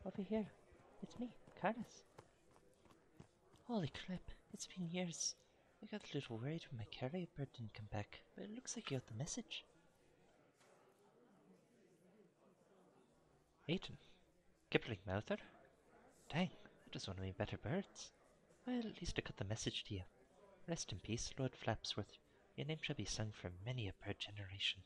over here. It's me, Carlos. Holy crap, it's been years. I got a little worried when my carrier bird didn't come back, but it looks like you got the message. Aidan? Kipling Mouther? Dang, that was one of my better birds. Well, at least I got the message to you. Rest in peace, Lord Flapsworth. Your name shall be sung for many a bird generation.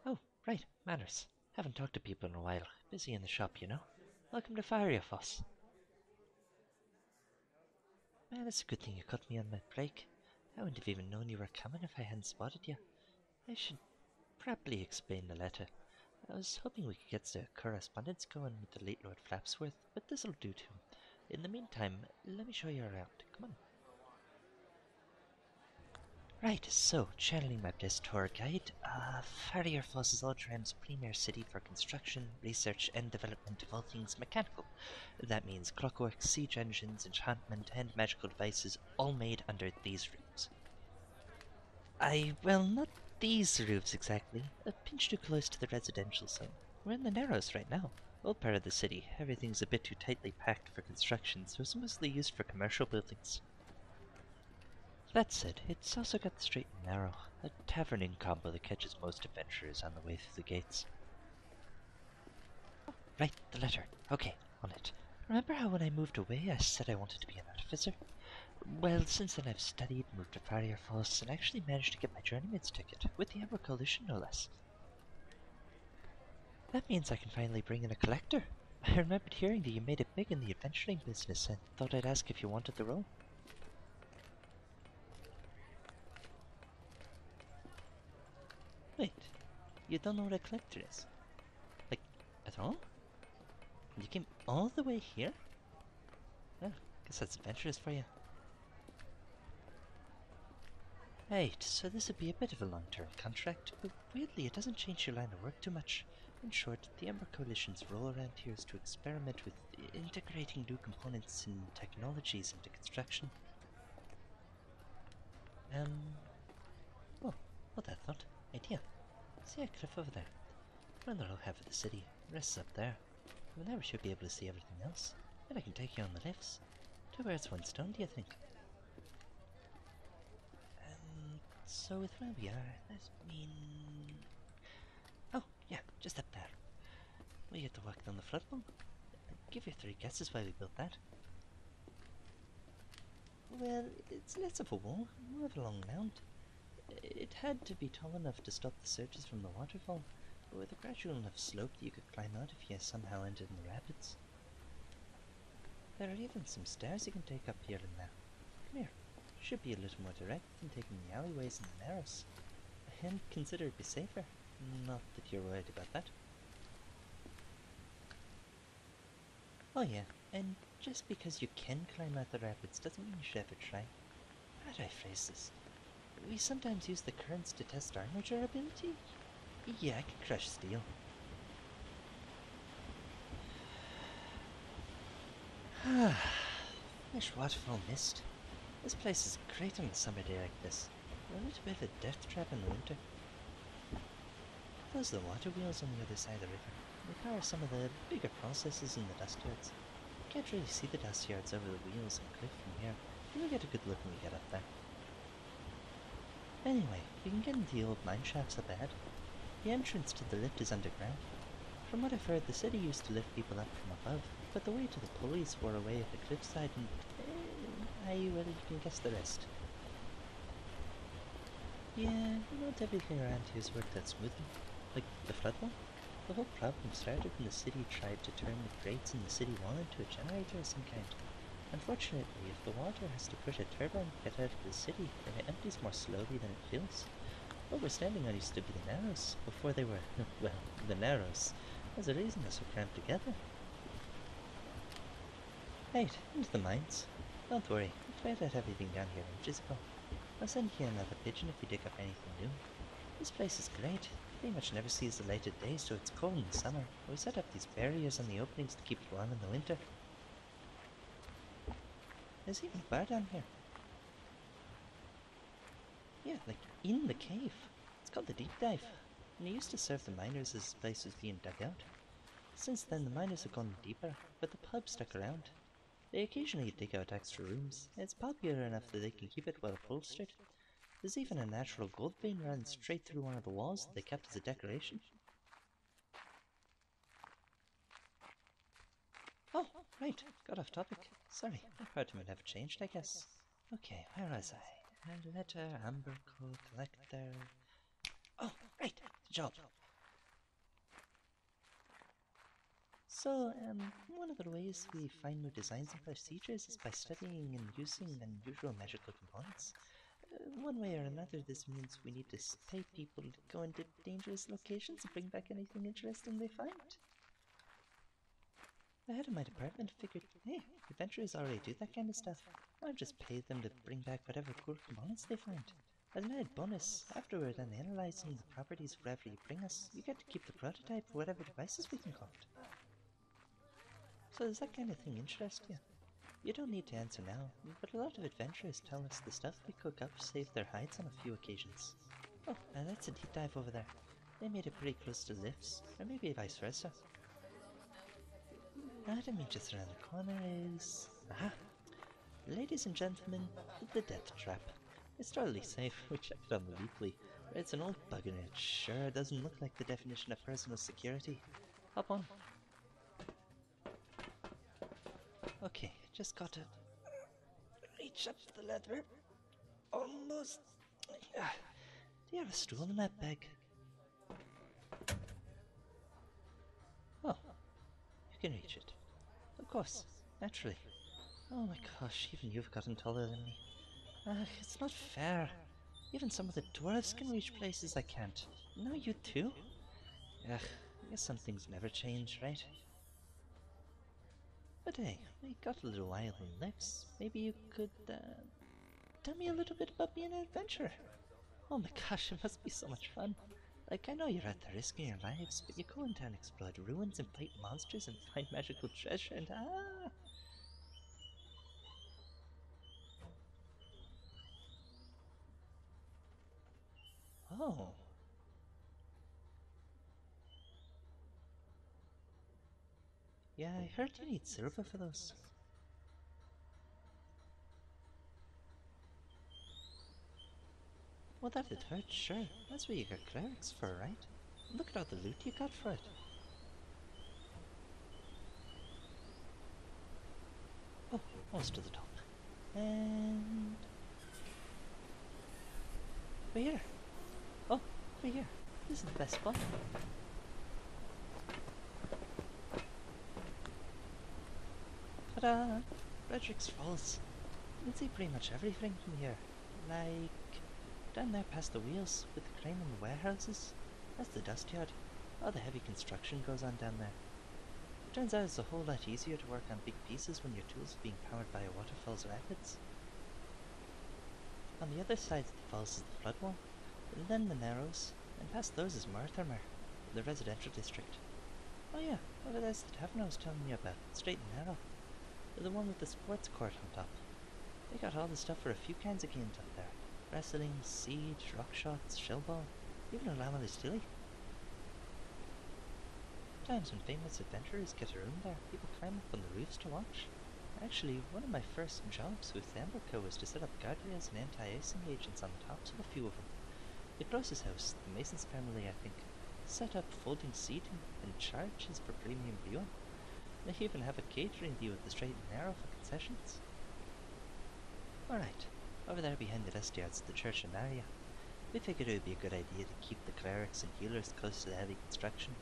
Oh, right, manners. Haven't talked to people in a while. Busy in the shop, you know. Welcome to Farrierfoss. Man, it's a good thing you caught me on my break. I wouldn't have even known you were coming if I hadn't spotted you. I should probably explain the letter. I was hoping we could get the correspondence going with the late Lord Flapsworth, but this'll do too. In the meantime, let me show you around. Come on. Right, so, channeling my best tour guide, Farrierfoss is Aldran's premier city for construction, research, and development of all things mechanical. That means clockwork, siege engines, enchantment, and magical devices, all made under these roofs. Well, not these roofs exactly. A pinch too close to the residential zone. We're in the Narrows right now. Old part of the city, everything's a bit too tightly packed for construction, so it's mostly used for commercial buildings. That said, it's also got the straight and narrow, a taverning combo that catches most adventurers on the way through the gates. Right, the letter. Okay, on it. Remember how when I moved away I said I wanted to be an artificer? Well, since then I've studied, moved to Farrierfoss, and actually managed to get my journeyman's ticket, with the Ember Coalition no less. That means I can finally bring in a collector. I remembered hearing that you made it big in the adventuring business and thought I'd ask if you wanted the role. Wait, you don't know what a collector is? Like, at all? You came all the way here? Well, guess that's adventurous for you. Right, so this would be a bit of a long-term contract, but weirdly it doesn't change your line of work too much. In short, the Ember Coalition's role around here is to experiment with integrating new components and technologies into construction. Oh, hold that thought. Idea. See that cliff over there? We're on the low half of the city. The rest is up there. From there we should be able to see everything else. And I can take you on the lifts. Two birds, one stone, do you think? So with where we are, that mean... Oh, yeah, just up there. We get to walk down the flood wall. Give you 3 guesses why we built that. Well, it's less of a wall, more of a long mound. It had to be tall enough to stop the surges from the waterfall, but with a gradual enough slope that you could climb out if you somehow ended in the rapids. There are even some stairs you can take up here and there. Come here. Should be a little more direct than taking the alleyways and the narrows. And consider it be safer. Not that you're worried about that. Oh yeah, and just because you can climb out the rapids doesn't mean you should ever try. How do I phrase this? We sometimes use the currents to test armor durability? Yeah, I can crush steel. Fresh waterfall mist. This place is great on a summer day like this. We're a little bit of a death trap in the winter. Those are the water wheels on the other side of the river. They power some of the bigger processes in the dust yards. You can't really see the dust yards over the wheels and cliff from here. You'll get a good look when we get up there. Anyway, you can get into the old mine shafts up ahead. The entrance to the lift is underground. From what I've heard, the city used to lift people up from above, but the way to the pulleys were away at the cliffside and... well, you can guess the rest. Yeah, not everything around here's worked out smoothly. Like the flood wall. The whole problem started when the city tried to turn the grates in the city wall into a generator of some kind. Unfortunately, if the water has to push a turbine to get out of the city, then it empties more slowly than it fills. What we're standing on used to be the Narrows, before they were, well, the Narrows. There's a reason they're so cramped together. Right, into the mines. Don't worry, we cleared out everything down here ages ago. I'll send you another pigeon if you dig up anything new. This place is great. Pretty much never sees the light of day, so it's cold in the summer. We set up these barriers on the openings to keep it warm in the winter. There's even a bar down here. Yeah, like in the cave. It's called the Deep Dive. and it used to serve the miners as the place was being dug out. Since then, the miners have gone deeper, but the pub stuck around. They occasionally dig out extra rooms. It's popular enough that they can keep it well upholstered. There's even a natural gold vein running straight through one of the walls that they kept as a decoration. Oh, right, got off topic. Sorry, my part might have changed, I guess. Okay, where was I? Letter, amber code, collector... Oh, right, the job. So, one of the ways we find new designs and procedures is by studying and using unusual magical components. One way or another, this means we need to pay people to go into dangerous locations and bring back anything interesting they find. The head of my department figured, hey, adventurers already do that kind of stuff. I'll just pay them to bring back whatever cool components they find. As an added bonus, after we're done analyzing the properties of whatever you bring us, you get to keep the prototype for whatever devices we concoct. So does that kind of thing interest you? You don't need to answer now, but a lot of adventurers tell us the stuff we cook up saved their hides on a few occasions. Oh, and that's a deep dive over there. They made it pretty close to the lifts, or maybe vice versa. Item just around the corner is... Aha! Ladies and gentlemen, the death trap. It's totally safe, we checked it on the weekly, but it's an old bug and it sure doesn't look like the definition of personal security. Hop on. Okay, just gotta reach up to the leather. Almost. Do you have a stool in that bag? Oh, you can reach it. Of course, naturally. Oh my gosh, even you've gotten taller than me. It's not fair. Even some of the dwarves can reach places I can't. Now you too? Ugh, I guess some things never change, right? But hey, we got a little while in lives. Maybe you could, tell me a little bit about being an adventurer. Oh my gosh, it must be so much fun. Like, I know you're out there risking your lives, but you go into and explode ruins and fight monsters and find magical treasure and Oh. Yeah, I heard you need silver for those. Well, that'd hurt, sure. That's what you got clerics for, right? Look at all the loot you got for it. Oh, almost to the top. And... over here. Oh, over here. This is the best spot. Ta-da! Frederick's Falls. You can see pretty much everything from here. Like... down there past the wheels, with the crane and the warehouses. That's the dust yard. All the heavy construction goes on down there. Turns out it's a whole lot easier to work on big pieces when your tools are being powered by a waterfall's rapids. On the other side of the falls is the flood wall, and then the narrows, and past those is Mortimer, the residential district. Oh yeah, over there's the tavern I was telling you about, straight and narrow. The one with the sports court on top. They got all the stuff for a few kinds of games up there. Wrestling, siege, rock shots, shellball, even a llama stilly. Times when famous adventurers get a room there, people climb up on the roofs to watch. Actually, one of my first jobs with Amberco was to set up guardrails and anti-icing agents on the tops of a few of them. The Gross's house, the Mason's family, I think, set up folding seating and charges for premium viewing. They even have a catering deal with the Straight and Narrow for concessions. Alright, over there behind the dust yards, the church and area. We figured it would be a good idea to keep the clerics and healers close to the heavy construction.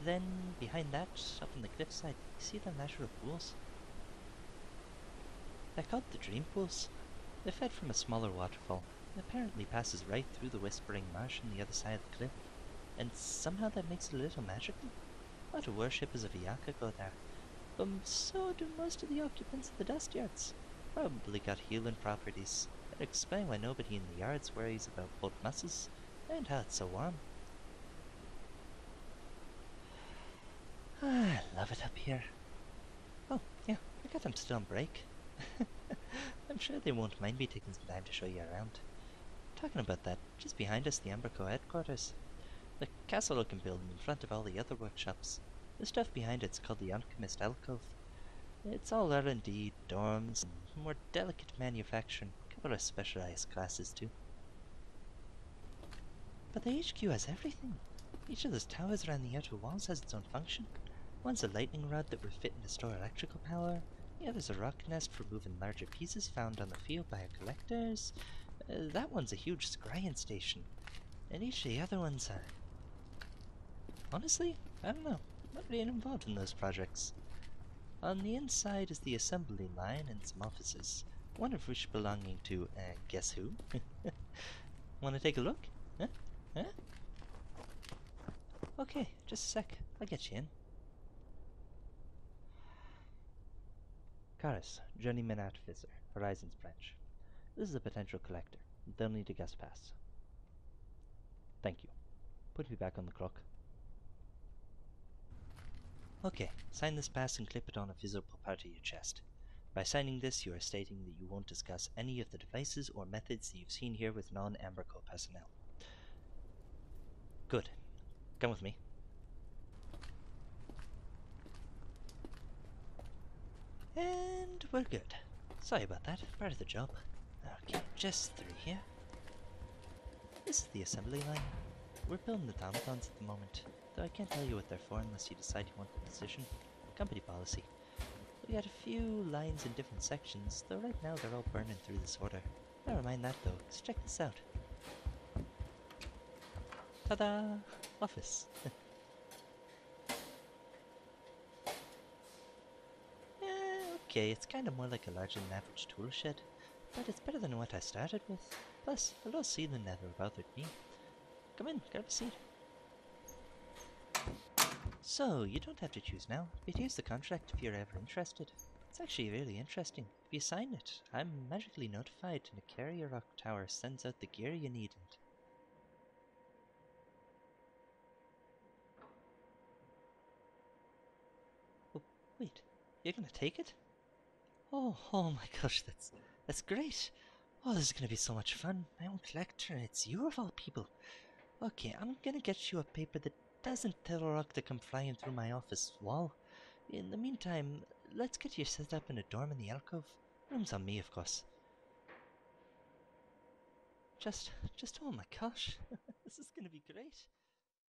Then, behind that, up on the cliffside, you see the natural pools. They're called the Dream Pools. They're fed from a smaller waterfall. It apparently passes right through the Whispering Marsh on the other side of the cliff, and somehow that makes it a little magical. A lot of worshippers of Iyaka go there, but so do most of the occupants of the dust yards. Probably got healing properties. That'd explain why nobody in the yards worries about both muscles, and how it's so warm. I love it up here. Oh, yeah, I got them still on break. I'm sure they won't mind me taking some time to show you around. Talking about that, just behind us, the Amberco headquarters. The castle-looking building in front of all the other workshops. The stuff behind it's called the Alchemist Alcove. It's all R&D, dorms, and more delicate manufacturing. A couple of specialized classes too. But the HQ has everything. Each of those towers around the outer walls has its own function. One's a lightning rod that we're fitting to store electrical power. The other's a rock nest for moving larger pieces found on the field by our collectors. That one's a huge scrying station. And each of the other ones are... Honestly, I don't know. I'm not really involved in those projects. On the inside is the assembly line and some offices, one of which belonging to, guess who? Wanna take a look? Huh? Huh? Okay, just a sec. I'll get you in. Karis, Journeyman Artificer, Horizons Branch. This is a potential collector. They'll need a guest pass. Thank you. Put me back on the clock. Okay, sign this pass and clip it on a visible part of your chest. By signing this, you are stating that you won't discuss any of the devices or methods that you've seen here with non-Amber Co personnel. Good. Come with me. And we're good. Sorry about that. Part of the job. Okay, just through here. This is the assembly line. We're building automatons at the moment, though I can't tell you what they're for unless you decide you want the position. Company policy. We got a few lines in different sections, though right now they're all burning through this order. Never mind that though, let's check this out. Ta-da! Office. Okay, it's kind of more like a larger than average tool shed, but it's better than what I started with. Plus, a low ceiling never bothered me. Come in, grab a seat. So, you don't have to choose now, but here's the contract if you're ever interested. It's actually really interesting. If you sign it, I'm magically notified and a carrier rock tower sends out the gear you need and... Oh, wait, you're gonna take it? Oh my gosh, that's great. Oh, this is gonna be so much fun. My own collector, it's you of all people. Okay, I'm gonna get you a paper that doesn't tell a rock to come flying through my office wall. In the meantime, let's get you set up in a dorm in the alcove. Room's on me, of course. Just, oh my gosh, this is gonna be great.